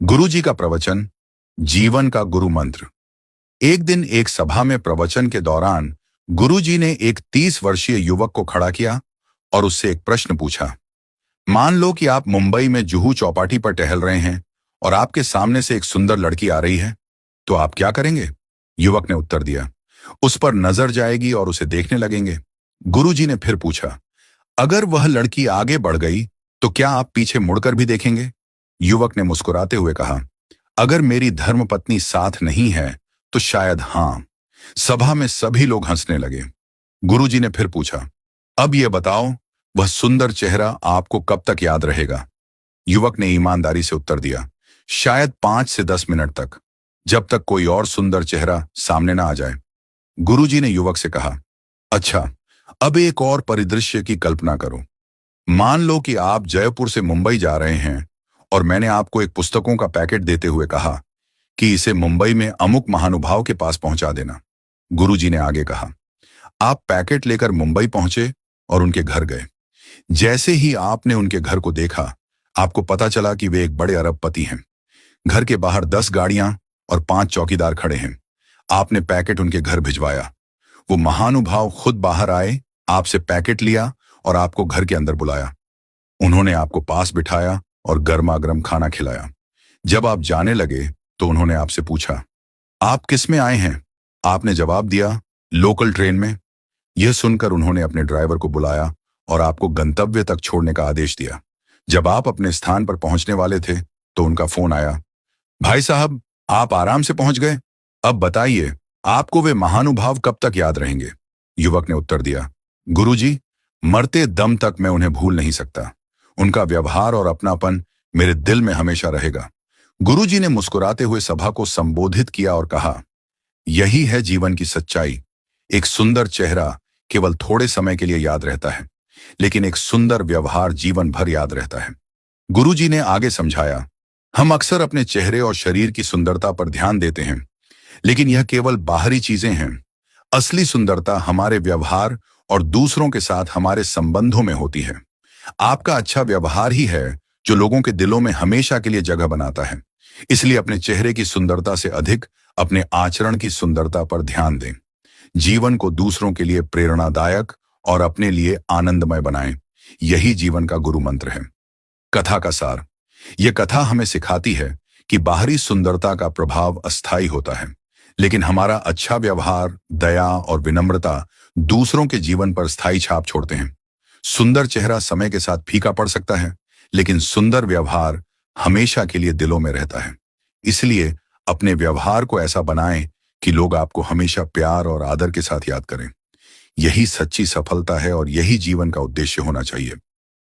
गुरु जी का प्रवचन, जीवन का गुरु मंत्र। एक दिन एक सभा में प्रवचन के दौरान गुरु जी ने एक 30 वर्षीय युवक को खड़ा किया और उससे एक प्रश्न पूछा। मान लो कि आप मुंबई में जुहू चौपाटी पर टहल रहे हैं और आपके सामने से एक सुंदर लड़की आ रही है, तो आप क्या करेंगे? युवक ने उत्तर दिया, उस पर नजर जाएगी और उसे देखने लगेंगे। गुरु जी ने फिर पूछा, अगर वह लड़की आगे बढ़ गई तो क्या आप पीछे मुड़कर भी देखेंगे? युवक ने मुस्कुराते हुए कहा, अगर मेरी धर्मपत्नी साथ नहीं है तो शायद हां। सभा में सभी लोग हंसने लगे। गुरुजी ने फिर पूछा, अब यह बताओ, वह सुंदर चेहरा आपको कब तक याद रहेगा? युवक ने ईमानदारी से उत्तर दिया, शायद 5 से 10 मिनट तक, जब तक कोई और सुंदर चेहरा सामने ना आ जाए। गुरुजी ने युवक से कहा, अच्छा, अब एक और परिदृश्य की कल्पना करो। मान लो कि आप जयपुर से मुंबई जा रहे हैं और मैंने आपको एक पुस्तकों का पैकेट देते हुए कहा कि इसे मुंबई में अमुक महानुभाव के पास पहुंचा देना। गुरुजी ने आगे कहा, आप पैकेट लेकर मुंबई पहुंचे और उनके घर गए। जैसे ही आपने उनके घर को देखा, आपको पता चला कि वे एक बड़े अरबपति हैं। घर के बाहर 10 गाड़ियां और 5 चौकीदार खड़े हैं। आपने पैकेट उनके घर भिजवाया। वो महानुभाव खुद बाहर आए, आपसे पैकेट लिया और आपको घर के अंदर बुलाया। उन्होंने आपको पास बिठाया और गर्मा गर्म खाना खिलाया। जब आप जाने लगे तो उन्होंने आपसे पूछा, आप किस में आए हैं? आपने जवाब दिया, लोकल ट्रेन में। यह सुनकर उन्होंने अपने ड्राइवर को बुलाया और आपको गंतव्य तक छोड़ने का आदेश दिया। जब आप अपने स्थान पर पहुंचने वाले थे तो उनका फोन आया, भाई साहब, आप आराम से पहुंच गए। अब बताइए, आपको वे महानुभाव कब तक याद रहेंगे? युवक ने उत्तर दिया, गुरुजी, मरते दम तक मैं उन्हें भूल नहीं सकता। उनका व्यवहार और अपनापन मेरे दिल में हमेशा रहेगा। गुरुजी ने मुस्कुराते हुए सभा को संबोधित किया और कहा, यही है जीवन की सच्चाई। एक सुंदर चेहरा केवल थोड़े समय के लिए याद रहता है, लेकिन एक सुंदर व्यवहार जीवन भर याद रहता है। गुरुजी ने आगे समझाया, हम अक्सर अपने चेहरे और शरीर की सुंदरता पर ध्यान देते हैं, लेकिन यह केवल बाहरी चीजें हैं। असली सुंदरता हमारे व्यवहार और दूसरों के साथ हमारे संबंधों में होती है। आपका अच्छा व्यवहार ही है जो लोगों के दिलों में हमेशा के लिए जगह बनाता है। इसलिए अपने चेहरे की सुंदरता से अधिक अपने आचरण की सुंदरता पर ध्यान दें। जीवन को दूसरों के लिए प्रेरणादायक और अपने लिए आनंदमय बनाएं। यही जीवन का गुरु मंत्र है। कथा का सार। यह कथा हमें सिखाती है कि बाहरी सुंदरता का प्रभाव अस्थायी होता है, लेकिन हमारा अच्छा व्यवहार, दया और विनम्रता दूसरों के जीवन पर स्थायी छाप छोड़ते हैं। सुंदर चेहरा समय के साथ फीका पड़ सकता है, लेकिन सुंदर व्यवहार हमेशा के लिए दिलों में रहता है। इसलिए अपने व्यवहार को ऐसा बनाएं कि लोग आपको हमेशा प्यार और आदर के साथ याद करें। यही सच्ची सफलता है और यही जीवन का उद्देश्य होना चाहिए।